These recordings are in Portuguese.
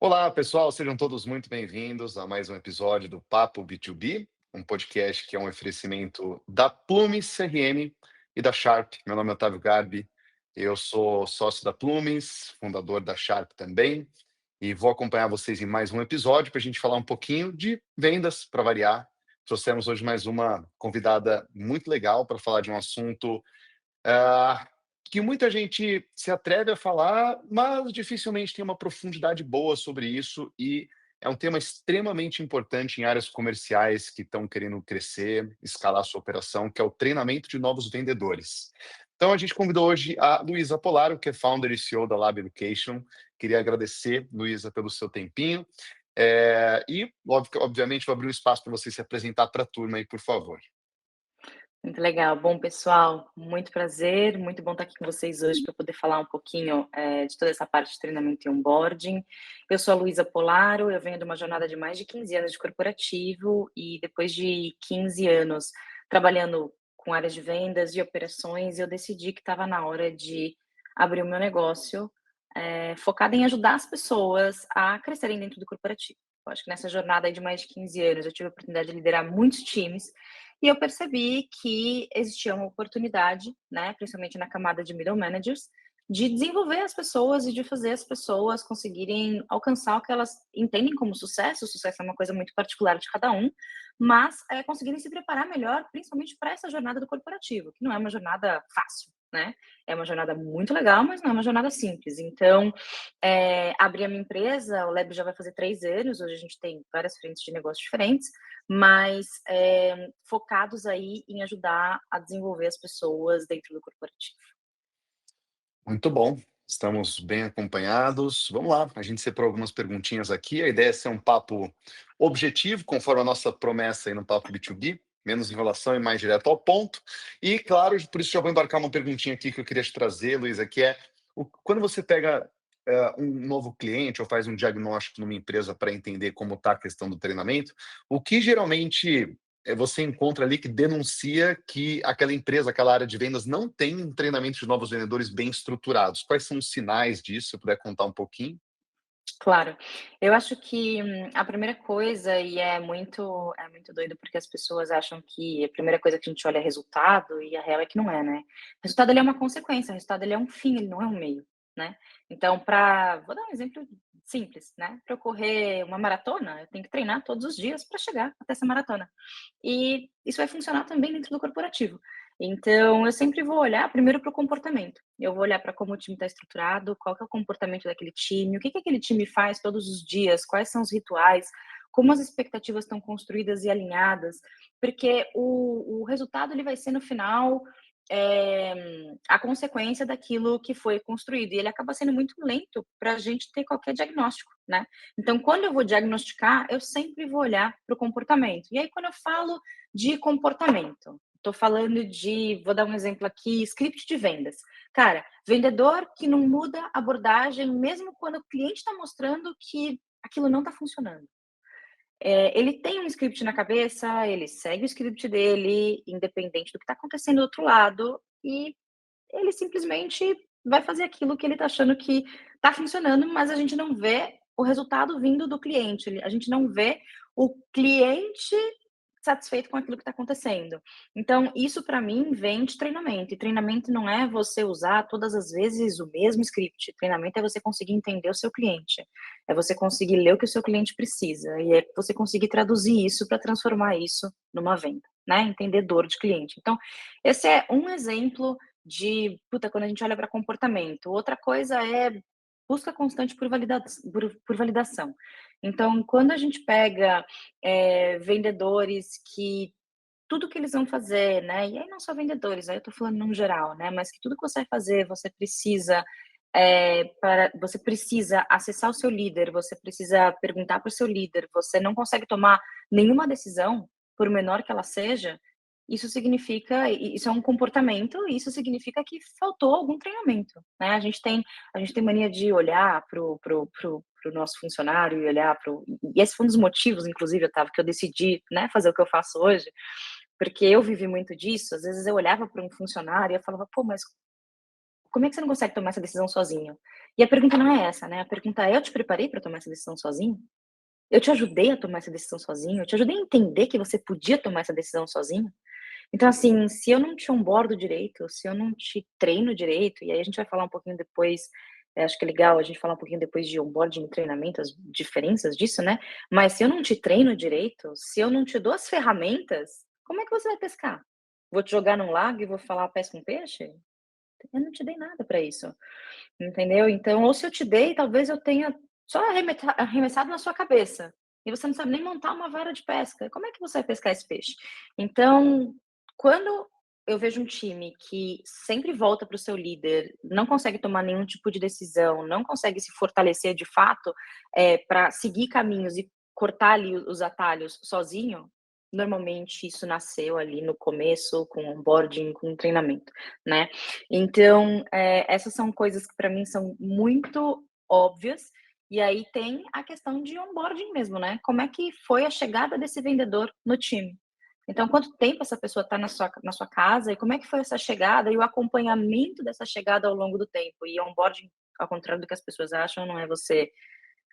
Olá, pessoal, sejam todos muito bem-vindos a mais um episódio do Papo B2B, um podcast que é um oferecimento da Plume CRM e da Sharp. Meu nome é Otávio Garbi, eu sou sócio da Plumes, fundador da Sharp também, e vou acompanhar vocês em mais um episódio para a gente falar um pouquinho de vendas, para variar. Trouxemos hoje mais uma convidada muito legal para falar de um assunto ah, que muita gente se atreve a falar, mas dificilmente tem uma profundidade boa sobre isso, e é um tema extremamente importante em áreas comerciais que estão querendo crescer, escalar sua operação, que é o treinamento de novos vendedores. Então, a gente convidou hoje a Luísa Polaro, que é founder e CEO da Lab Education. Queria agradecer, Luísa, pelo seu tempinho. Obviamente, vou abrir um espaço para você se apresentar para a turma aí, por favor. Muito legal. Bom, pessoal, muito prazer, muito bom estar aqui com vocês hoje para poder falar um pouquinho, de toda essa parte de treinamento e onboarding. Eu sou a Luísa Polaro, eu venho de uma jornada de mais de 15 anos de corporativo e depois de 15 anos trabalhando com áreas de vendas e operações, eu decidi que estava na hora de abrir o meu negócio, focado em ajudar as pessoas a crescerem dentro do corporativo. Eu acho que nessa jornada aí de mais de 15 anos eu tive a oportunidade de liderar muitos times e eu percebi que existia uma oportunidade, né, principalmente na camada de middle managers, de desenvolver as pessoas e de fazer as pessoas conseguirem alcançar o que elas entendem como sucesso. O sucesso é uma coisa muito particular de cada um, mas conseguirem se preparar melhor, principalmente para essa jornada do corporativo, que não é uma jornada fácil, né? É uma jornada muito legal, mas não é uma jornada simples. Então, abri a minha empresa, o Lab já vai fazer 3 anos. Hoje a gente tem várias frentes de negócios diferentes, mas focados aí em ajudar a desenvolver as pessoas dentro do corporativo. Muito bom, estamos bem acompanhados. Vamos lá, a gente separou algumas perguntinhas aqui. A ideia é ser um papo objetivo, conforme a nossa promessa aí no Papo B2B, menos enrolação e mais direto ao ponto. E, claro, por isso já vou embarcar uma perguntinha aqui que eu queria te trazer, Luísa, que é quando você pega um novo cliente ou faz um diagnóstico numa empresa para entender como está a questão do treinamento, o que geralmente você encontra ali que denuncia que aquela empresa, aquela área de vendas não tem um treinamento de novos vendedores bem estruturados. Quais são os sinais disso? Se eu puder contar um pouquinho. Claro. Eu acho que, a primeira coisa, e é muito doido, porque as pessoas acham que a primeira coisa que a gente olha é resultado, e a real é que não é, né. O resultado ele é uma consequência, o resultado ele é um fim, ele não é um meio, né. Então vou dar um exemplo simples, né, para eu correr uma maratona, eu tenho que treinar todos os dias para chegar até essa maratona. E isso vai funcionar também dentro do corporativo. Então, eu sempre vou olhar primeiro para o comportamento. Eu vou olhar para como o time está estruturado, qual que é o comportamento daquele time, o que que aquele time faz todos os dias, quais são os rituais, como as expectativas estão construídas e alinhadas, porque o resultado ele vai ser no final a consequência daquilo que foi construído. E ele acaba sendo muito lento para a gente ter qualquer diagnóstico, né? Então, quando eu vou diagnosticar, eu sempre vou olhar para o comportamento. E aí, quando eu falo de comportamento, estou falando de, vou dar um exemplo aqui, script de vendas. Cara, vendedor que não muda a abordagem, mesmo quando o cliente está mostrando que aquilo não está funcionando. Ele tem um script na cabeça, ele segue o script dele, independente do que está acontecendo do outro lado, e ele simplesmente vai fazer aquilo que ele está achando que está funcionando, mas a gente não vê o resultado vindo do cliente, a gente não vê o cliente satisfeito com aquilo que está acontecendo. Então, isso para mim vem de treinamento, e treinamento não é você usar todas as vezes o mesmo script, treinamento é você conseguir entender o seu cliente, é você conseguir ler o que o seu cliente precisa, e é você conseguir traduzir isso para transformar isso numa venda, né, entender dor de cliente. Então, esse é um exemplo de, puta, quando a gente olha para comportamento. Outra coisa é busca constante por validação. Então, quando a gente pega, vendedores que tudo que eles vão fazer, né, e aí não só vendedores, aí eu tô falando num geral, né, mas que tudo que você vai fazer, você precisa acessar o seu líder, você precisa perguntar para o seu líder, você não consegue tomar nenhuma decisão, por menor que ela seja, isso é um comportamento, e isso significa que faltou algum treinamento, né. A gente tem mania de olhar para o nosso funcionário e olhar para o e esse foi um dos motivos, inclusive, Otávio, que eu decidi, né, fazer o que eu faço hoje, porque eu vivi muito disso. Às vezes eu olhava para um funcionário e eu falava: "Pô, mas como é que você não consegue tomar essa decisão sozinho?". E a pergunta não é essa, né, a pergunta é: "Eu te preparei para tomar essa decisão sozinho? Eu te ajudei a tomar essa decisão sozinho? Eu te ajudei a entender que você podia tomar essa decisão sozinho?". Então, assim, se eu não te onboardo direito, se eu não te treino direito, e aí a gente vai falar um pouquinho depois, acho que é legal a gente falar um pouquinho depois de onboarding e treinamento, as diferenças disso, né, mas se eu não te treino direito, se eu não te dou as ferramentas, como é que você vai pescar? Vou te jogar num lago e vou falar: "Pesca um peixe"? Eu não te dei nada para isso, entendeu? Então, ou se eu te dei, talvez eu tenha só arremessado na sua cabeça, e você não sabe nem montar uma vara de pesca, como é que você vai pescar esse peixe? Então, quando eu vejo um time que sempre volta para o seu líder, não consegue tomar nenhum tipo de decisão, não consegue se fortalecer de fato, para seguir caminhos e cortar ali os atalhos sozinho, normalmente isso nasceu ali no começo com onboarding, com treinamento, né. Então, essas são coisas que para mim são muito óbvias, e aí tem a questão de onboarding mesmo, né, como é que foi a chegada desse vendedor no time? Então, quanto tempo essa pessoa está na sua casa e como é que foi essa chegada e o acompanhamento dessa chegada ao longo do tempo? E onboarding, ao contrário do que as pessoas acham, não é você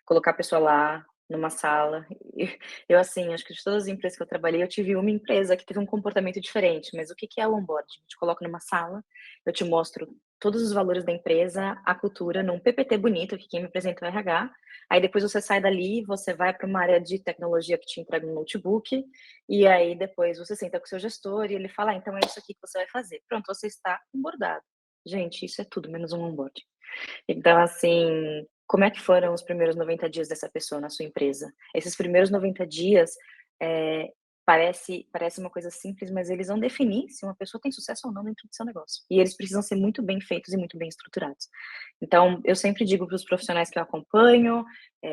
colocar a pessoa lá, numa sala. E eu, assim, acho que de todas as empresas que eu trabalhei, eu tive uma empresa que teve um comportamento diferente, mas o que que é o onboarding? Eu te coloco numa sala, eu te mostro todos os valores da empresa, a cultura, num PPT bonito, que quem me apresenta é o RH, aí depois você sai dali, você vai para uma área de tecnologia que te entrega um notebook, e aí depois você senta com o seu gestor e ele fala: "Ah, então é isso aqui que você vai fazer". Pronto, você está onboardado. Gente, isso é tudo menos um onboarding. Então, assim, como é que foram os primeiros 90 dias dessa pessoa na sua empresa? Esses primeiros 90 dias, parece uma coisa simples, mas eles vão definir se uma pessoa tem sucesso ou não dentro do seu negócio. E eles precisam ser muito bem feitos e muito bem estruturados. Então, eu sempre digo para os profissionais que eu acompanho,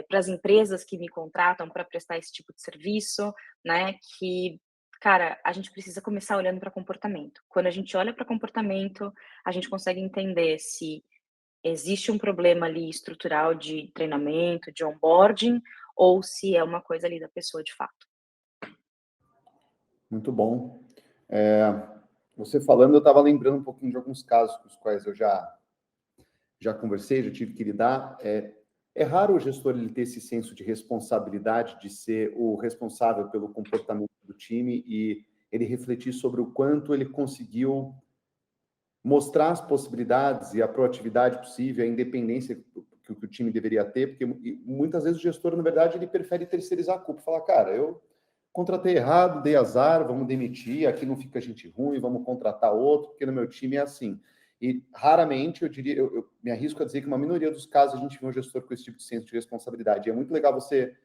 para as empresas que me contratam para prestar esse tipo de serviço, né, que, cara, a gente precisa começar olhando para comportamento. Quando a gente olha para comportamento, a gente consegue entender se existe um problema ali estrutural de treinamento, de onboarding, ou se é uma coisa ali da pessoa de fato. Muito bom. É, você falando, eu estava lembrando um pouquinho de alguns casos com os quais eu já conversei, já tive que lidar. É raro o gestor ele ter esse senso de responsabilidade, de ser o responsável pelo comportamento do time e ele refletir sobre o quanto ele conseguiu mostrar as possibilidades e a proatividade possível, a independência que o time deveria ter, porque muitas vezes o gestor, na verdade, ele prefere terceirizar a culpa, falar, cara, eu contratei errado, dei azar, vamos demitir, aqui não fica gente ruim, vamos contratar outro, porque no meu time é assim. E raramente, eu diria, eu me arrisco a dizer que uma minoria dos casos a gente vê um gestor com esse tipo de senso de responsabilidade. E é muito legal você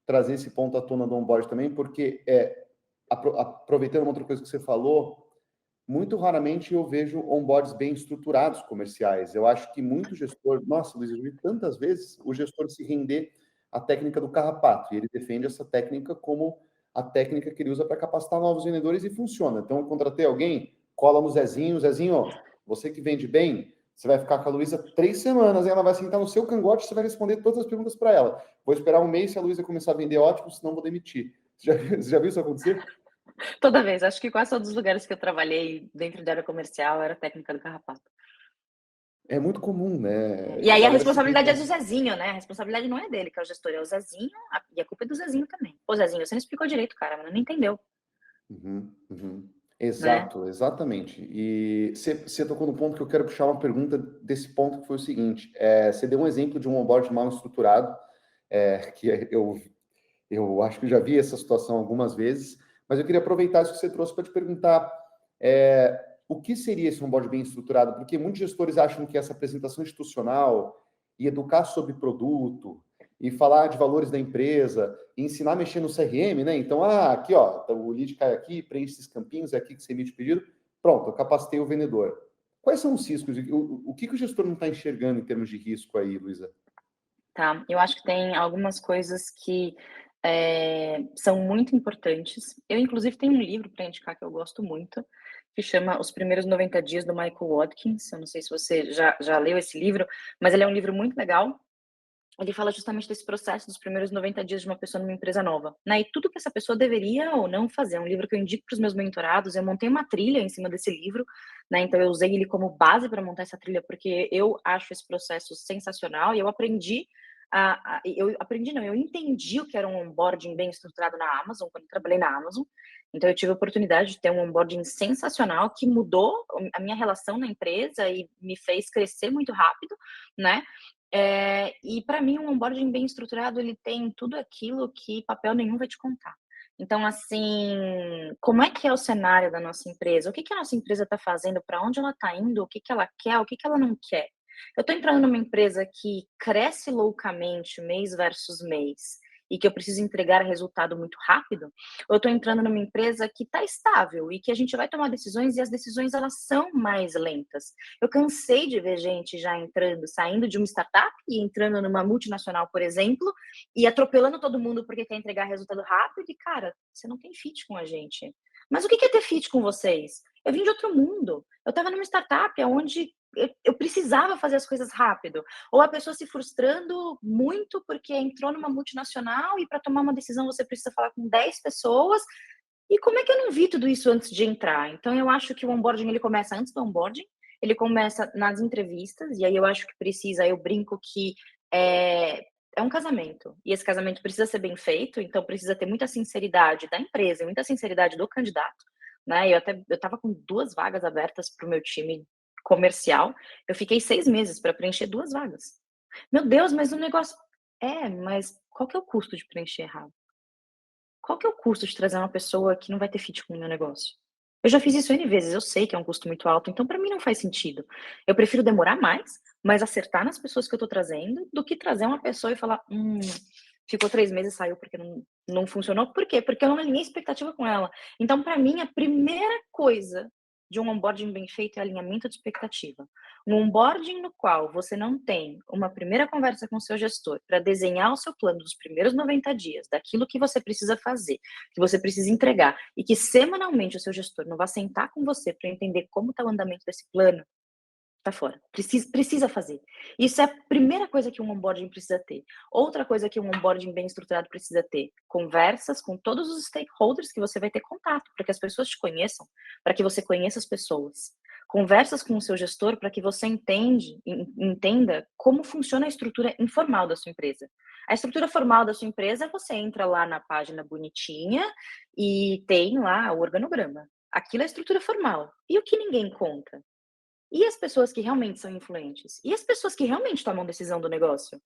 trazer esse ponto à tona do onboard também, porque aproveitando uma outra coisa que você falou, muito raramente eu vejo onboards bem estruturados comerciais. Eu acho que muito gestor, nossa, Luiz, eu vi tantas vezes o gestor se render à técnica do carrapato, e ele defende essa técnica como a técnica que ele usa para capacitar novos vendedores e funciona. Então, eu contratei alguém, cola no Zezinho, Zezinho, você que vende bem, você vai ficar com a Luísa 3 semanas, e ela vai sentar no seu cangote e você vai responder todas as perguntas para ela. Vou esperar um mês se a Luísa começar a vender ótimo, senão vou demitir. Você já viu isso acontecer? Toda vez, acho que quase todos os lugares que eu trabalhei dentro da área comercial era técnica do carrapato. É muito comum, né? E A aí a galera se responsabilidade é pensa. do Zezinho, né, a responsabilidade não é dele que é o gestor, é o Zezinho, e a culpa é do Zezinho também. "Pô, Zezinho, você não explicou direito, cara, mano, não entendeu", Uhum, uhum. né. Exato, exatamente. E você tocou no ponto que eu quero puxar uma pergunta desse ponto, que foi o seguinte: você deu um exemplo de um onboard mal estruturado, eu acho que já vi essa situação algumas vezes, mas eu queria aproveitar isso que você trouxe para te perguntar o que seria esse onboard bem estruturado? Porque muitos gestores acham que essa apresentação institucional e educar sobre produto e falar de valores da empresa e ensinar a mexer no CRM, né? Então, aqui, ó, então o lead cai aqui, preenche esses campinhos, é aqui que você emite o pedido. Pronto, eu capacitei o vendedor. Quais são os riscos? O que o gestor não está enxergando em termos de risco aí, Luísa? Tá, eu acho que tem algumas coisas que, são muito importantes. Eu inclusive tenho um livro para indicar que eu gosto muito, que chama Os Primeiros 90 Dias, do Michael Watkins, eu não sei se você já leu esse livro, mas ele é um livro muito legal, ele fala justamente desse processo dos primeiros 90 dias de uma pessoa numa empresa nova, né, e tudo que essa pessoa deveria ou não fazer. É um livro que eu indico para os meus mentorados, eu montei uma trilha em cima desse livro, né, então eu usei ele como base para montar essa trilha, porque eu acho esse processo sensacional e eu aprendi eu aprendi não, eu entendi o que era um onboarding bem estruturado na Amazon, quando eu trabalhei na Amazon. Então eu tive a oportunidade de ter um onboarding sensacional que mudou a minha relação na empresa e me fez crescer muito rápido, né. E para mim um onboarding bem estruturado, ele tem tudo aquilo que papel nenhum vai te contar. Então, assim, como é que é o cenário da nossa empresa? O que que a nossa empresa está fazendo? Para onde ela está indo? O que que ela quer? O que que ela não quer? Eu estou entrando numa empresa que cresce loucamente mês versus mês e que eu preciso entregar resultado muito rápido, ou eu estou entrando numa empresa que está estável e que a gente vai tomar decisões e as decisões elas são mais lentas. Eu cansei de ver gente já entrando, saindo de uma startup e entrando numa multinacional, por exemplo, e atropelando todo mundo porque quer entregar resultado rápido e, cara, você não tem fit com a gente. Mas o que é ter fit com vocês? Eu vim de outro mundo. Eu estava numa startup onde eu precisava fazer as coisas rápido. Ou a pessoa se frustrando muito porque entrou numa multinacional e para tomar uma decisão você precisa falar com 10 pessoas. E como é que eu não vi tudo isso antes de entrar? Então eu acho que o onboarding ele começa antes do onboarding, ele começa nas entrevistas, e aí eu acho que precisa, eu brinco que é, é um casamento, e esse casamento precisa ser bem feito, então precisa ter muita sinceridade da empresa, e muita sinceridade do candidato, né? Eu estava com 2 vagas abertas para o meu time comercial, eu fiquei 6 meses para preencher 2 vagas. Meu Deus, mas o negócio. Mas qual que é o custo de preencher errado? Qual que é o custo de trazer uma pessoa que não vai ter fit com o meu negócio? Eu já fiz isso N vezes, eu sei que é um custo muito alto, então para mim não faz sentido. Eu prefiro demorar mais, mas acertar nas pessoas que eu tô trazendo, do que trazer uma pessoa e falar: ficou 3 meses e saiu porque não funcionou". Por quê? Porque eu não alinhei expectativa com ela. Então para mim a primeira coisa de um onboarding bem feito é alinhamento de expectativa. Um onboarding no qual você não tem uma primeira conversa com o seu gestor para desenhar o seu plano dos primeiros 90 dias, daquilo que você precisa fazer, que você precisa entregar, e que semanalmente o seu gestor não vai sentar com você para entender como está o andamento desse plano, tá fora. Precisa fazer. Isso é a primeira coisa que um onboarding precisa ter. Outra coisa que um onboarding bem estruturado precisa ter: conversas com todos os stakeholders que você vai ter contato, para que as pessoas te conheçam, para que você conheça as pessoas. Conversas com o seu gestor para que você entenda como funciona a estrutura informal da sua empresa. A estrutura formal da sua empresa, você entra lá na página bonitinha e tem lá o organograma. Aquilo é a estrutura formal. E o que ninguém conta? E as pessoas que realmente são influentes? E as pessoas que realmente tomam decisão do negócio?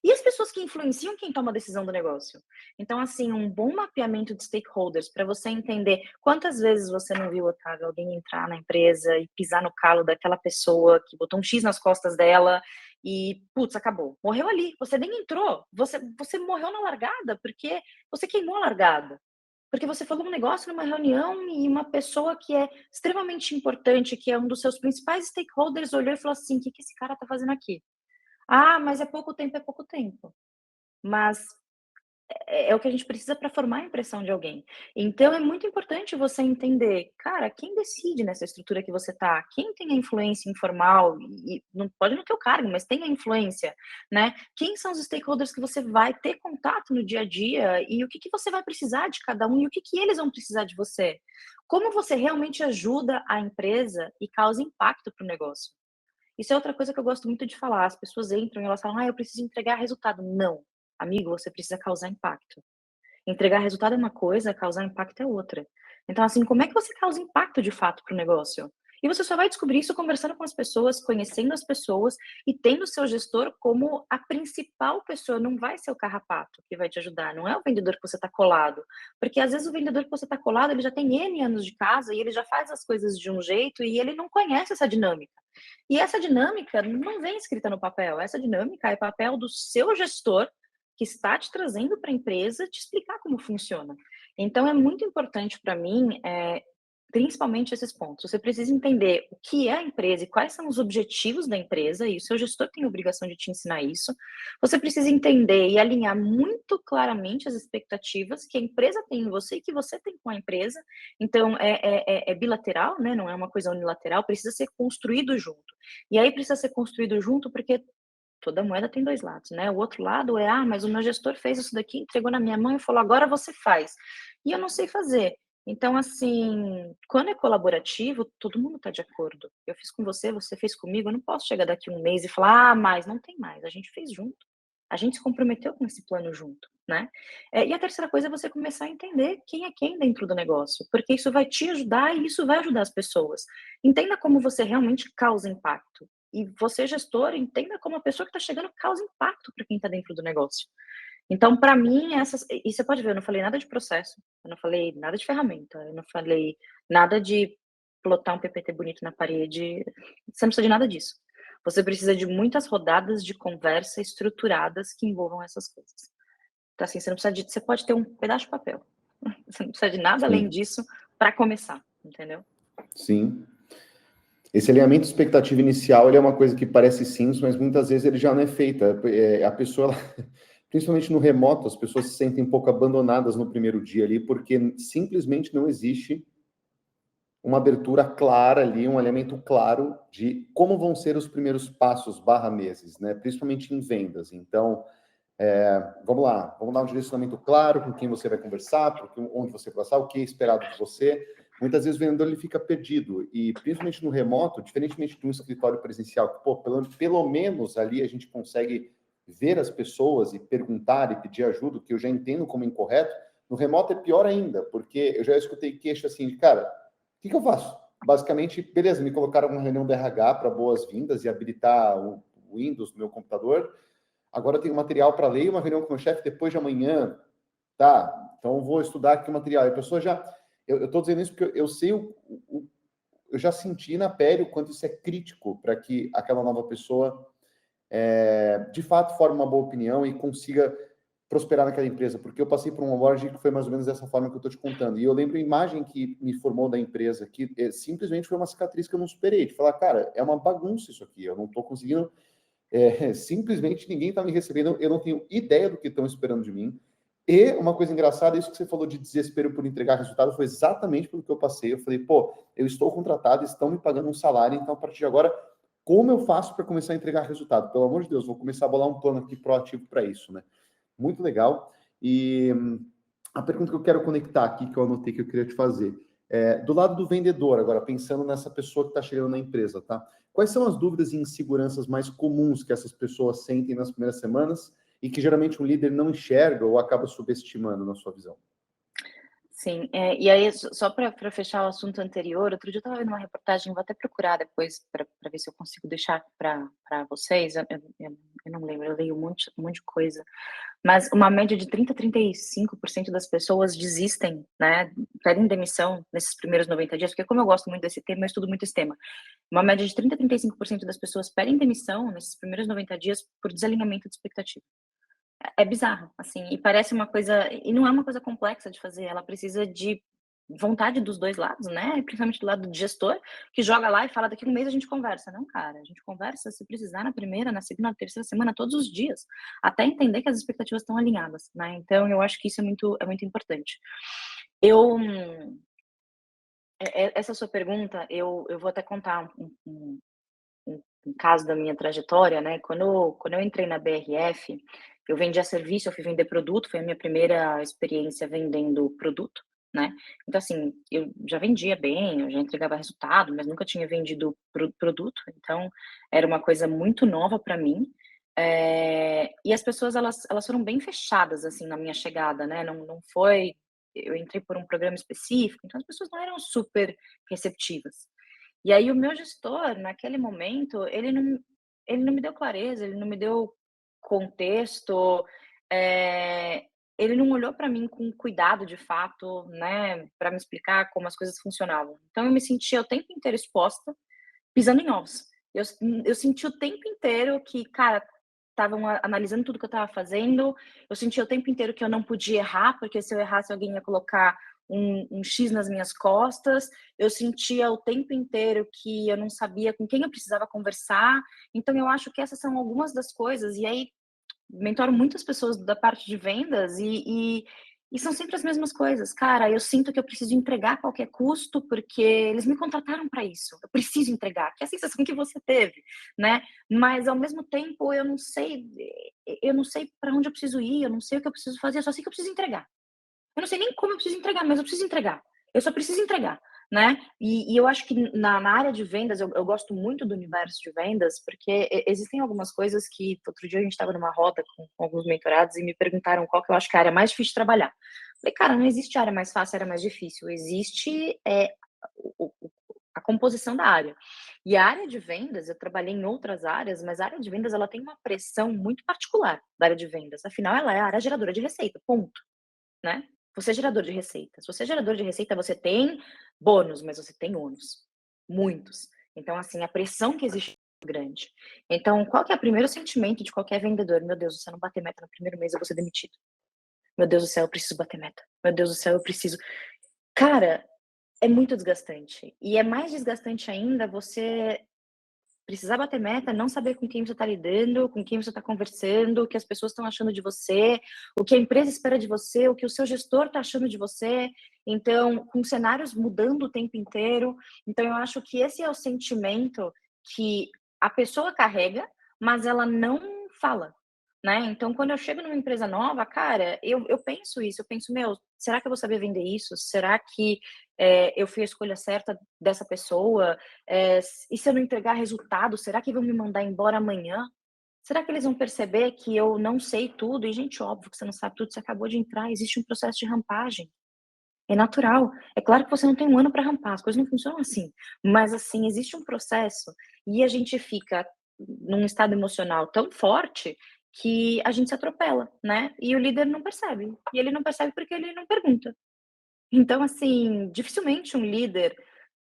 E as pessoas que influenciam quem toma a decisão do negócio? Então, assim, um bom mapeamento de stakeholders para você entender quantas vezes você não viu, Otávio, alguém entrar na empresa e pisar no calo daquela pessoa que botou um X nas costas dela e, putz, acabou. Morreu ali. Você nem entrou. Você morreu na largada porque você queimou a largada. Porque você falou um negócio numa reunião e uma pessoa que é extremamente importante, que é um dos seus principais stakeholders, olhou e falou assim: "O que que esse cara tá fazendo aqui?". "Ah, mas é pouco tempo". Mas é o que a gente precisa para formar a impressão de alguém. Então é muito importante você entender, cara, quem decide nessa estrutura que você tá? Quem tem a influência informal e não pode no teu cargo, mas tem a influência, né? Quem são os stakeholders que você vai ter contato no dia a dia e o que que você vai precisar de cada um e o que que eles vão precisar de você? Como você realmente ajuda a empresa e causa impacto para o negócio? Isso é outra coisa que eu gosto muito de falar. As pessoas entram e elas falam: "Ah, eu preciso entregar resultado". Não, amigo, você precisa causar impacto. Entregar resultado é uma coisa, causar impacto é outra. Então, assim, como é que você causa impacto de fato para o negócio? E você só vai descobrir isso conversando com as pessoas, conhecendo as pessoas e tendo o seu gestor como a principal pessoa. Não vai ser o carrapato que vai te ajudar, não é o vendedor que você está colado. Porque às vezes o vendedor que você está colado, ele já tem N anos de casa e ele já faz as coisas de um jeito e ele não conhece essa dinâmica. E essa dinâmica não vem escrita no papel, essa dinâmica é papel do seu gestor que está te trazendo para a empresa te explicar como funciona. Então é muito importante para mim, principalmente esses pontos. Você precisa entender o que é a empresa e quais são os objetivos da empresa, e o seu gestor tem a obrigação de te ensinar isso. Você precisa entender e alinhar muito claramente as expectativas que a empresa tem em você e que você tem com a empresa. Então é bilateral, né? Não é uma coisa unilateral, precisa ser construído junto. E aí precisa ser construído junto porque toda moeda tem 2 lados, né. O outro lado é: "Ah, mas o meu gestor fez isso daqui, entregou na minha mão e falou: 'Agora você faz', e eu não sei fazer". Então, assim, quando é colaborativo, todo mundo está de acordo. Eu fiz com você, você fez comigo, eu não posso chegar daqui um mês e falar: "Ah, mais", não tem mais, a gente fez junto. A gente se comprometeu com esse plano junto, né. E a terceira coisa é você começar a entender quem é quem dentro do negócio, porque isso vai te ajudar e isso vai ajudar as pessoas. Entenda como você realmente causa impacto. E você, gestor, entenda como a pessoa que está chegando causa impacto para quem está dentro do negócio. Então, para mim, essas e você pode ver, eu não falei nada de processo, eu não falei nada de ferramenta, eu não falei nada de plotar um PPT bonito na parede, você não precisa de nada disso. Você precisa de muitas rodadas de conversa estruturadas que envolvam essas coisas. Então, assim, você não precisa de você pode ter um pedaço de papel, você não precisa de nada além Sim, disso para começar, entendeu? sim. Esse alinhamento de expectativa inicial, ele é uma coisa que parece simples, mas muitas vezes ele já não é feito. A pessoa, principalmente no remoto, as pessoas se sentem um pouco abandonadas no primeiro dia ali, porque simplesmente não existe uma abertura clara ali, um alinhamento claro de como vão ser os primeiros passos barra meses, né? Principalmente em vendas. Então, vamos lá, vamos dar um direcionamento claro com quem você vai conversar, onde você vai passar, o que é esperado de você. Muitas vezes o vendedor ele fica perdido, e principalmente no remoto, diferentemente de um escritório presencial, que, pô, pelo menos ali a gente consegue ver as pessoas e perguntar e pedir ajuda, que eu já entendo como incorreto. No remoto é pior ainda, porque eu já escutei queixa assim de, cara, o que eu faço? Basicamente, beleza, me colocaram numa reunião da RH para boas-vindas e habilitar o Windows no meu computador. Agora eu tenho material para ler, uma reunião com o meu chefe depois de amanhã. Tá, então eu vou estudar aqui o material. E a pessoa já. Eu estou dizendo isso porque eu sei eu já senti na pele o quanto isso é crítico para que aquela nova pessoa de fato forme uma boa opinião e consiga prosperar naquela empresa, porque eu passei por um onboarding que foi mais ou menos dessa forma que eu estou te contando. E eu lembro a imagem que me formou da empresa, que simplesmente foi uma cicatriz que eu não superei, de falar, cara, é uma bagunça isso aqui, eu não estou conseguindo simplesmente ninguém está me recebendo, eu não tenho ideia do que estão esperando de mim. E uma coisa engraçada, isso que você falou de desespero por entregar resultado, foi exatamente pelo que eu passei. Eu falei, pô, eu estou contratado, estão me pagando um salário, então a partir de agora, como eu faço para começar a entregar resultado? Pelo amor de Deus, vou começar a bolar um plano aqui proativo para isso, né? Muito legal. E a pergunta que eu quero conectar aqui, que eu anotei que eu queria te fazer, do lado do vendedor, agora, pensando nessa pessoa que está chegando na empresa, tá? Quais são as dúvidas e inseguranças mais comuns que essas pessoas sentem nas primeiras semanas e que geralmente um líder não enxerga ou acaba subestimando na sua visão? Sim, e aí só para fechar o assunto anterior, outro dia eu estava vendo uma reportagem, vou até procurar depois para ver se eu consigo deixar para vocês, eu não lembro, eu leio um monte de coisa, mas uma média de 30 a 35% das pessoas desistem, né, pedem demissão nesses primeiros 90 dias, porque como eu gosto muito desse tema, eu estudo muito esse tema. Uma média de 30 a 35% das pessoas pedem demissão nesses primeiros 90 dias por desalinhamento de expectativa. É bizarro, assim, e parece uma coisa e não é uma coisa complexa de fazer, ela precisa de vontade dos 2 lados, né, principalmente do lado do gestor, que joga lá e fala: "Daqui a um mês a gente conversa". Não, cara, a gente conversa se precisar na primeira, na segunda, na terceira semana, todos os dias, até entender que as expectativas estão alinhadas, né, então eu acho que isso é muito importante. Eu essa sua pergunta, eu vou até contar um caso da minha trajetória, né, quando eu entrei na BRF, eu vendia serviço, eu fui vender produto, foi a minha primeira experiência vendendo produto, né. Então, assim, eu já vendia bem, eu já entregava resultado, mas nunca tinha vendido produto, então era uma coisa muito nova para mim. E as pessoas elas foram bem fechadas, assim, na minha chegada, né, não foi eu entrei por um programa específico, então as pessoas não eram super receptivas. E aí o meu gestor, naquele momento, ele não me deu clareza, ele não me deu contexto, eh, ele não olhou para mim com cuidado de fato, né, para me explicar como as coisas funcionavam. Então eu me sentia o tempo inteiro exposta, pisando em ovos. Eu senti o tempo inteiro que, cara, estavam analisando tudo que eu estava fazendo, eu sentia o tempo inteiro que eu não podia errar, porque se eu errasse alguém ia colocar um X nas minhas costas, eu sentia o tempo inteiro que eu não sabia com quem eu precisava conversar, então eu acho que essas são algumas das coisas, e aí mentoro muitas pessoas da parte de vendas E são sempre as mesmas coisas. Cara, eu sinto que eu preciso entregar a qualquer custo, porque eles me contrataram para isso. Eu preciso entregar, que é a sensação que você teve, né? Mas ao mesmo tempo eu não sei para onde eu preciso ir, eu não sei o que eu preciso fazer, eu só sei que eu preciso entregar. Eu não sei nem como eu preciso entregar, mas eu preciso entregar. Eu só preciso entregar, né? E eu acho que na área de vendas, eu gosto muito do universo de vendas, porque existem algumas coisas que outro dia a gente estava numa roda com alguns mentorados e me perguntaram qual que eu acho que é a área mais difícil de trabalhar. Falei, cara, não existe área mais fácil, área mais difícil. Existe a composição da área. E a área de vendas, eu trabalhei em outras áreas, mas a área de vendas ela tem uma pressão muito particular da área de vendas. Afinal, ela é a área geradora de receita, ponto, né? Você é gerador de receita. Se você é gerador de receita, você tem bônus, mas você tem ônus. Muitos. Então, assim, a pressão que existe é grande. Então, qual que é o primeiro sentimento de qualquer vendedor? Meu Deus, se eu não bater meta no primeiro mês, eu vou ser demitido. Meu Deus do céu, eu preciso bater meta. Meu Deus do céu, eu preciso. Cara, é muito desgastante. E é mais desgastante ainda você precisar bater meta, não saber com quem você está lidando, com quem você está conversando, o que as pessoas estão achando de você, o que a empresa espera de você, o que o seu gestor está achando de você. Então, com cenários mudando o tempo inteiro. Então, eu acho que esse é o sentimento que a pessoa carrega, mas ela não fala, né? Então, quando eu chego numa empresa nova, cara, eu penso isso, eu penso, meu, será que eu vou saber vender isso? Será que eu fui a escolha certa dessa pessoa? E se eu não entregar resultado, será que vão me mandar embora amanhã? Será que eles vão perceber que eu não sei tudo? E, gente, óbvio que você não sabe tudo, você acabou de entrar, existe um processo de rampagem. É natural. É claro que você não tem um ano para rampar, as coisas não funcionam assim. Mas, assim, existe um processo e a gente fica num estado emocional tão forte que a gente se atropela, né? E o líder não percebe. E ele não percebe porque ele não pergunta. Então, assim, dificilmente um líder,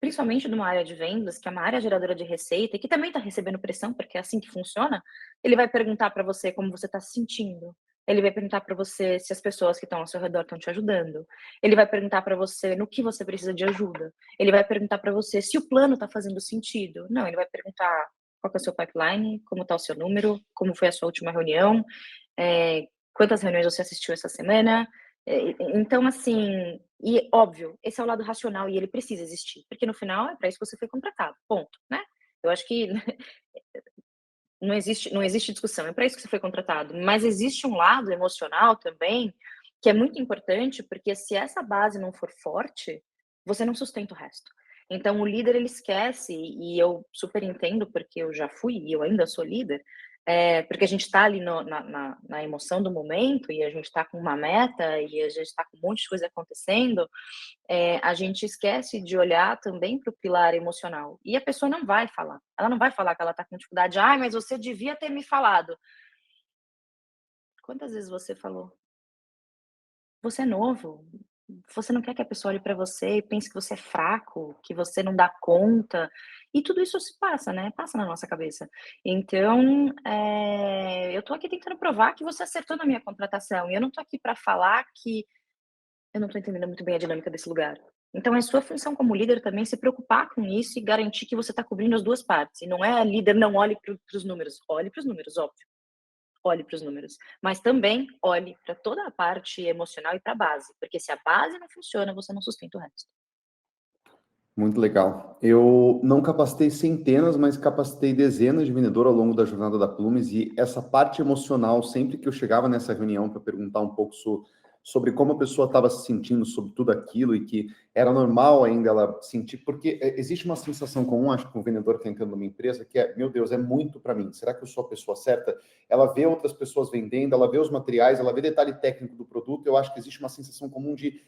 principalmente numa área de vendas, que é uma área geradora de receita e que também está recebendo pressão, porque é assim que funciona, ele vai perguntar para você como você está se sentindo. Ele vai perguntar para você se as pessoas que estão ao seu redor estão te ajudando. Ele vai perguntar para você no que você precisa de ajuda. Ele vai perguntar para você se o plano está fazendo sentido. Não, ele vai perguntar qual que é o seu pipeline, como está o seu número, como foi a sua última reunião, quantas reuniões você assistiu essa semana. Então, assim, e óbvio, esse é o lado racional e ele precisa existir, porque no final é para isso que você foi contratado, ponto, né? Eu acho que não existe discussão, é para isso que você foi contratado. Mas existe um lado emocional também que é muito importante, porque se essa base não for forte, você não sustenta o resto. Então o líder ele esquece, e eu super entendo, porque eu já fui e eu ainda sou líder, porque a gente está ali na emoção do momento e a gente está com uma meta e a gente está com um monte de coisa acontecendo, a gente esquece de olhar também para o pilar emocional. E a pessoa não vai falar. Ela não vai falar que ela está com dificuldade. Ai, mas você devia ter me falado. Quantas vezes você falou? Você é novo. Você não quer que a pessoa olhe para você e pense que você é fraco, que você não dá conta. E tudo isso se passa, né? Passa na nossa cabeça. Então, eu tô aqui tentando provar que você acertou na minha contratação. E eu não tô aqui para falar que eu não estou entendendo muito bem a dinâmica desse lugar. Então é sua função como líder também se preocupar com isso e garantir que você está cobrindo as duas partes. E não é líder, não olhe para os números. Olhe para os números, óbvio. Olhe para os números. Mas também olhe para toda a parte emocional e para a base. Porque se a base não funciona, você não sustenta o resto. Muito legal. Eu não capacitei centenas, mas capacitei dezenas de vendedores ao longo da jornada da Plumes e essa parte emocional, sempre que eu chegava nessa reunião para perguntar um pouco sobre como a pessoa estava se sentindo sobre tudo aquilo e que era normal ainda ela sentir, porque existe uma sensação comum, acho que um vendedor que está entrando numa empresa, que é, meu Deus, é muito para mim, será que eu sou a pessoa certa? Ela vê outras pessoas vendendo, ela vê os materiais, ela vê detalhe técnico do produto, eu acho que existe uma sensação comum de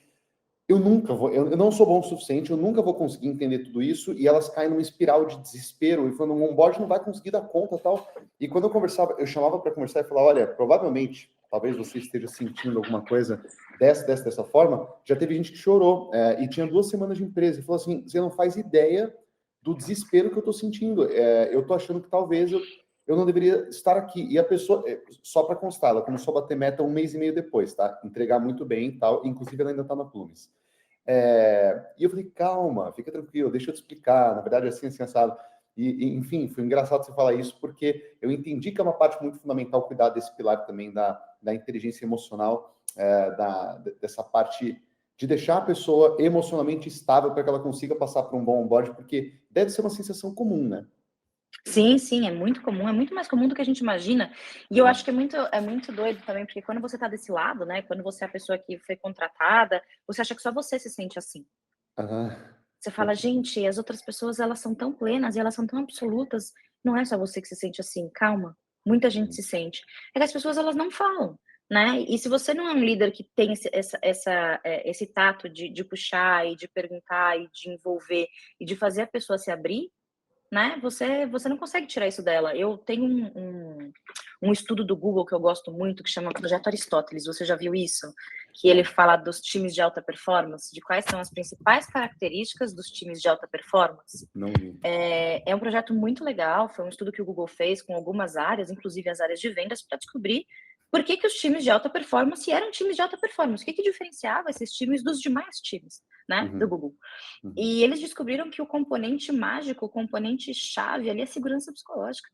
eu nunca vou, eu não sou bom o suficiente, eu nunca vou conseguir entender tudo isso, e elas caem numa espiral de desespero, e falando, um onboard não vai conseguir dar conta, tal. E quando eu conversava, eu chamava para conversar e falava, olha, provavelmente, talvez você esteja sentindo alguma coisa dessa forma, já teve gente que chorou, e tinha 2 semanas de empresa, e falou assim, você não faz ideia do desespero que eu estou sentindo, eu estou achando que talvez eu não deveria estar aqui. E a pessoa, só para constar, ela começou a bater meta 1 mês e meio depois, tá? Entregar muito bem e tal, inclusive ela ainda está na Plumes. E eu falei, calma, fica tranquilo, deixa eu te explicar, na verdade é assim, assim, assado. Enfim, foi engraçado você falar isso, porque eu entendi que é uma parte muito fundamental cuidar desse pilar também da inteligência emocional dessa parte de deixar a pessoa emocionalmente estável para que ela consiga passar por um bom onboard, porque deve ser uma sensação comum, né? Sim, sim, é muito comum, é muito mais comum do que a gente imagina. E eu acho que é muito doido também, porque quando você tá desse lado, né, quando você é a pessoa que foi contratada, você acha que só você se sente assim. Aham. Você fala: "Gente, as outras pessoas elas são tão plenas e elas são tão absolutas, não é só você que se sente assim, calma, muita gente se sente". É que as pessoas elas não falam, né, e se você não é um líder que tem esse tato de puxar e de perguntar e de envolver e de fazer a pessoa se abrir, né, você não consegue tirar isso dela. Eu tenho um estudo do Google que eu gosto muito, que chama Projeto Aristóteles, você já viu isso? Que ele fala dos times de alta performance, de quais são as principais características dos times de alta performance. Não vi. É um projeto muito legal, foi um estudo que o Google fez com algumas áreas, inclusive as áreas de vendas, para descobrir por que que os times de alta performance eram times de alta performance, o que que diferenciava esses times dos demais times, né, do Uhum. Google. Uhum. E eles descobriram que o componente mágico, o componente chave ali é a segurança psicológica.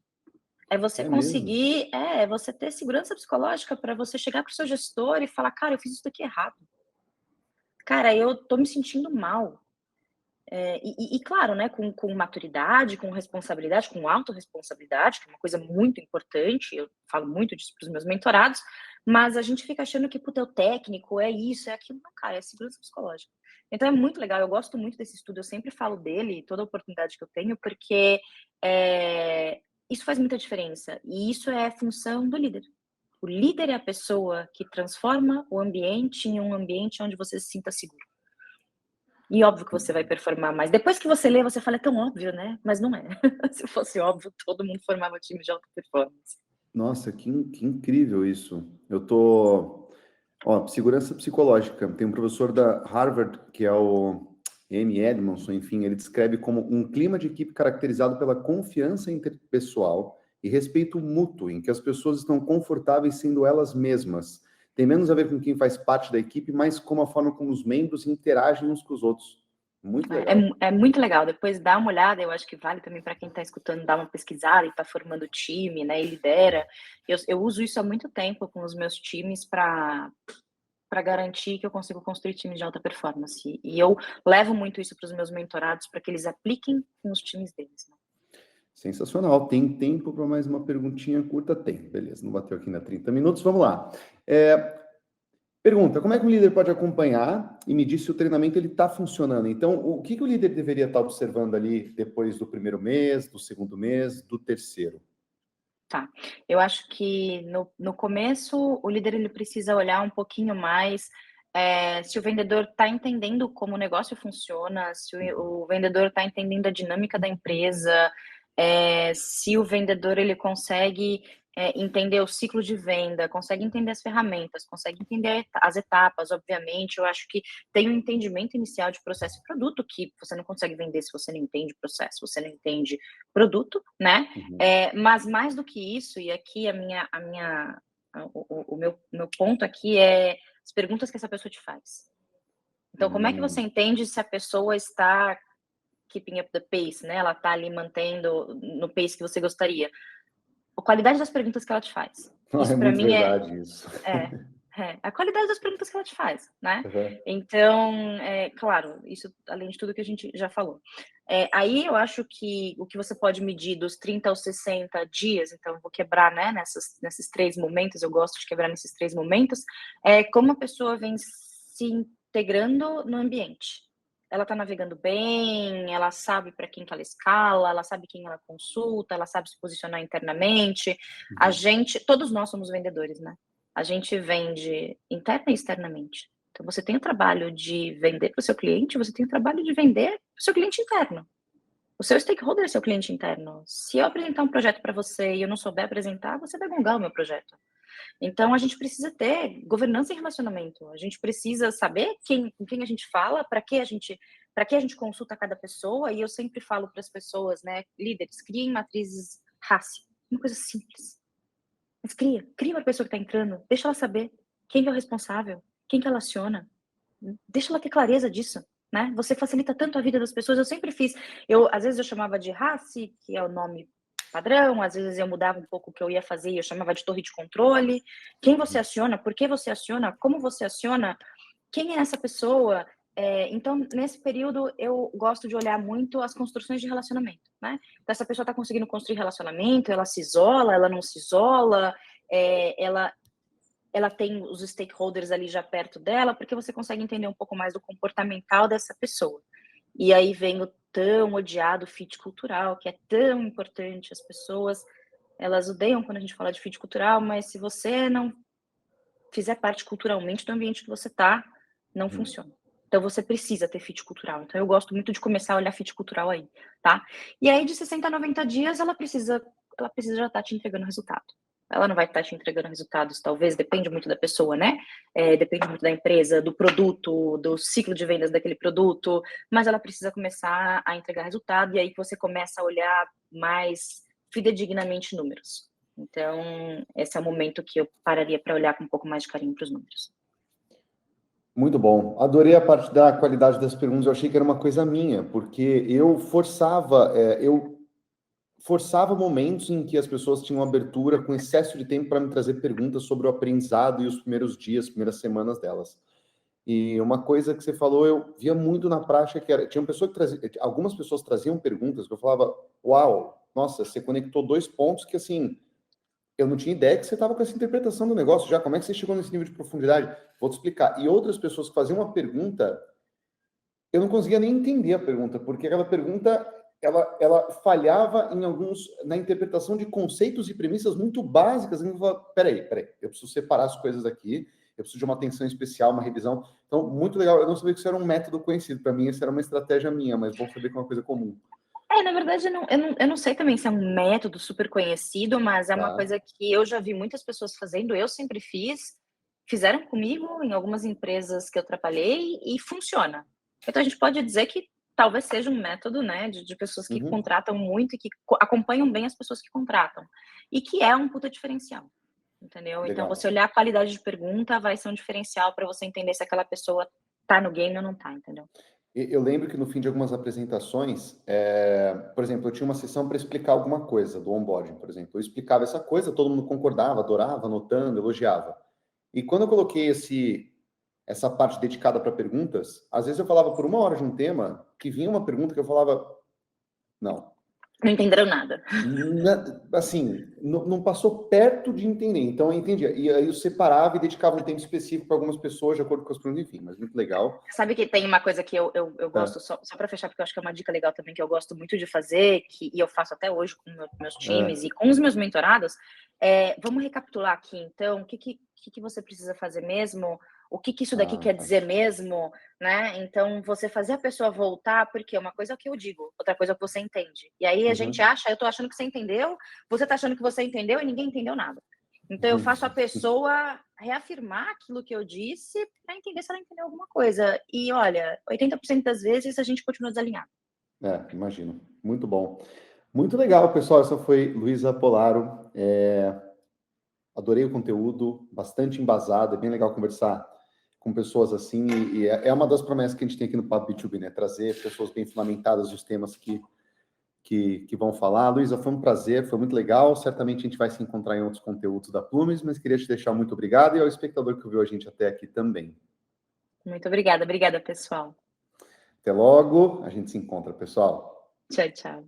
É você É mesmo? conseguir é você ter segurança psicológica para você chegar para o seu gestor e falar: "Cara, eu fiz isso daqui errado. Cara, eu tô me sentindo mal". E claro, né, com maturidade, com responsabilidade, com autorresponsabilidade, que é uma coisa muito importante, eu falo muito disso para os meus mentorados, mas a gente fica achando que, puta, é o técnico, é isso, é aquilo. Não, cara, é segurança psicológica. Então é muito legal, eu gosto muito desse estudo, eu sempre falo dele, toda oportunidade que eu tenho, porque, isso faz muita diferença, e isso é função do líder. O líder é a pessoa que transforma o ambiente em um ambiente onde você se sinta seguro. E óbvio que você vai performar mais. Depois que você lê, você fala: "É tão óbvio, né?", mas não é. Se fosse óbvio, todo mundo formava time de alta performance. Nossa, que incrível isso. Eu tô... Ó, segurança psicológica. Tem um professor da Harvard, que é o M. Edmondson, enfim, ele descreve como um clima de equipe caracterizado pela confiança interpessoal e respeito mútuo, em que as pessoas estão confortáveis sendo elas mesmas. Tem menos a ver com quem faz parte da equipe, mas com a forma como os membros interagem uns com os outros. Muito legal. É muito legal, depois dá uma olhada, eu acho que vale também para quem está escutando dar uma pesquisada e está formando time, né, e lidera. Eu uso isso há muito tempo com os meus times para garantir que eu consigo construir times de alta performance. E eu levo muito isso para os meus mentorados, para que eles apliquem com os times deles, né. Sensacional. Tem tempo para mais uma perguntinha curta? Tem. Beleza, não bateu aqui na 30 minutos. Vamos lá. Pergunta, como é que o líder pode acompanhar e medir se o treinamento está funcionando? Então, o que o líder deveria estar observando ali depois do primeiro mês, do segundo mês, do terceiro? Tá. Eu acho que no começo, o líder ele precisa olhar um pouquinho mais, se o vendedor está entendendo como o negócio funciona, se o vendedor está entendendo a dinâmica da empresa, se o vendedor ele consegue, entender o ciclo de venda, consegue entender as ferramentas, consegue entender as etapas, obviamente. Eu acho que tem um entendimento inicial de processo e produto, que você não consegue vender se você não entende processo, você não entende produto, né? Uhum. Mas mais do que isso, e aqui o meu ponto aqui é as perguntas que essa pessoa te faz. Então, como é que você entende se a pessoa está keeping up the pace, né? Ela está ali mantendo no pace que você gostaria. A qualidade das perguntas que ela te faz. É Isso para muito mim verdade isso. é, a qualidade das perguntas que ela te faz, né. Uhum. Então, claro, isso além de tudo que a gente já falou. Aí eu acho que o que você pode medir dos 30 aos 60 dias, então eu vou quebrar, né, nesses 3 momentos, eu gosto de quebrar nesses 3 momentos, é como a pessoa vem se integrando no ambiente. Ela tá navegando bem, ela sabe para quem que ela escala, ela sabe quem ela consulta, ela sabe se posicionar internamente. A Uhum. gente todos nós somos vendedores, né. A gente vende interna e externamente. Então você tem o trabalho de vender para o seu cliente, você tem o trabalho de vender para o seu cliente interno. O seu stakeholder é seu cliente interno. Se eu apresentar um projeto para você e eu não souber apresentar, você vai gongar o meu projeto. Então a gente precisa ter governança em relacionamento. A gente precisa saber com quem a gente fala, para que a gente consulta cada pessoa. E eu sempre falo para as pessoas, né, líderes, criem matrizes RACI, uma coisa simples. Mas cria uma pessoa que está entrando, deixa ela saber quem que é o responsável, quem que ela aciona, deixa ela ter clareza disso, né. Você facilita tanto a vida das pessoas, eu sempre fiz às vezes eu chamava de RACI, que é o nome padrão, às vezes eu mudava um pouco o que eu ia fazer e eu chamava de torre de controle. Quem você aciona? Por que você aciona? Como você aciona? Quem é essa pessoa? Então, nesse período, eu gosto de olhar muito as construções de relacionamento, né? Então, essa pessoa está conseguindo construir relacionamento, ela se isola, ela não se isola, ela tem os stakeholders ali já perto dela, porque você consegue entender um pouco mais do comportamental dessa pessoa. E aí vem o tão odiado fit cultural, que é tão importante. As pessoas, elas odeiam quando a gente fala de fit cultural, mas se você não fizer parte culturalmente do ambiente que você tá, não funciona. Então você precisa ter fit cultural. Então eu gosto muito de começar a olhar fit cultural aí, tá? E aí de 60 a 90 dias ela precisa já estar te entregando resultado. Ela não vai estar te entregando resultados, talvez, depende muito da pessoa, né? Depende muito da empresa, do produto, do ciclo de vendas daquele produto, mas ela precisa começar a entregar resultado e aí que você começa a olhar mais fidedignamente números. Então, esse é o momento que eu pararia para olhar com um pouco mais de carinho para os números. Muito bom. Adorei a parte da qualidade das perguntas. Eu achei que era uma coisa minha, porque eu forçava momentos em que as pessoas tinham abertura com excesso de tempo para me trazer perguntas sobre o aprendizado e os primeiros dias, primeiras semanas delas. E uma coisa que você falou, eu via muito na prática, que era, algumas pessoas traziam perguntas que eu falava, uau, nossa, você conectou 2 pontos que, assim, eu não tinha ideia que você estava com essa interpretação do negócio já. Como é que você chegou nesse nível de profundidade? Vou te explicar. E outras pessoas que faziam uma pergunta, eu não conseguia nem entender a pergunta, porque aquela pergunta, ela falhava na interpretação de conceitos e premissas muito básicas. E eu falava, peraí, eu preciso separar as coisas aqui, eu preciso de uma atenção especial, uma revisão. Então, muito legal. Eu não sabia que isso era um método conhecido. Para mim, isso era uma estratégia minha, mas bom saber que é uma coisa comum. Na verdade, eu não sei também se é um método super conhecido, mas é uma Tá. coisa que eu já vi muitas pessoas fazendo, eu sempre fiz, fizeram comigo em algumas empresas que eu trabalhei e funciona. Então a gente pode dizer que talvez seja um método, né, de pessoas que contratam muito e que acompanham bem as pessoas que contratam. E que é um puta diferencial, entendeu? Legal. Então você olhar a qualidade de pergunta vai ser um diferencial para você entender se aquela pessoa tá no game ou não tá, entendeu? Eu lembro que no fim de algumas apresentações, por exemplo, eu tinha uma sessão para explicar alguma coisa do onboarding, por exemplo. Eu explicava essa coisa, todo mundo concordava, adorava, anotando, elogiava. E quando eu coloquei essa parte dedicada para perguntas, às vezes eu falava por 1 hora de um tema, que vinha uma pergunta que eu falava, não. Não entenderam nada. Assim, não passou perto de entender. Então eu entendia. E aí eu separava e dedicava um tempo específico para algumas pessoas, de acordo com as perguntas, enfim, mas muito legal. Sabe que tem uma coisa que eu gosto, só para fechar, porque eu acho que é uma dica legal também, que eu gosto muito de fazer, e eu faço até hoje com meus times e com os meus mentorados, vamos recapitular aqui, então, o que você precisa fazer mesmo, o que isso daqui quer dizer mesmo, né? Então, você fazer a pessoa voltar, porque uma coisa é o que eu digo, outra coisa é o que você entende. E aí a gente acha, eu tô achando que você entendeu, você tá achando que você entendeu e ninguém entendeu nada. Então, eu faço a pessoa reafirmar aquilo que eu disse para entender se ela entendeu alguma coisa. E, olha, 80% das vezes a gente continua desalinhado. Imagino. Muito bom. Muito legal, pessoal. Essa foi Luísa Polaro. Adorei o conteúdo, bastante embasado. É bem legal conversar com pessoas assim. E é uma das promessas que a gente tem aqui no Papo B2B, né? Trazer pessoas bem fundamentadas nos temas que vão falar. Luísa, foi um prazer, foi muito legal. Certamente a gente vai se encontrar em outros conteúdos da Plumes, mas queria te deixar muito obrigado e ao espectador que viu a gente até aqui também. Muito obrigada. Obrigada, pessoal. Até logo. A gente se encontra, pessoal. Tchau, tchau.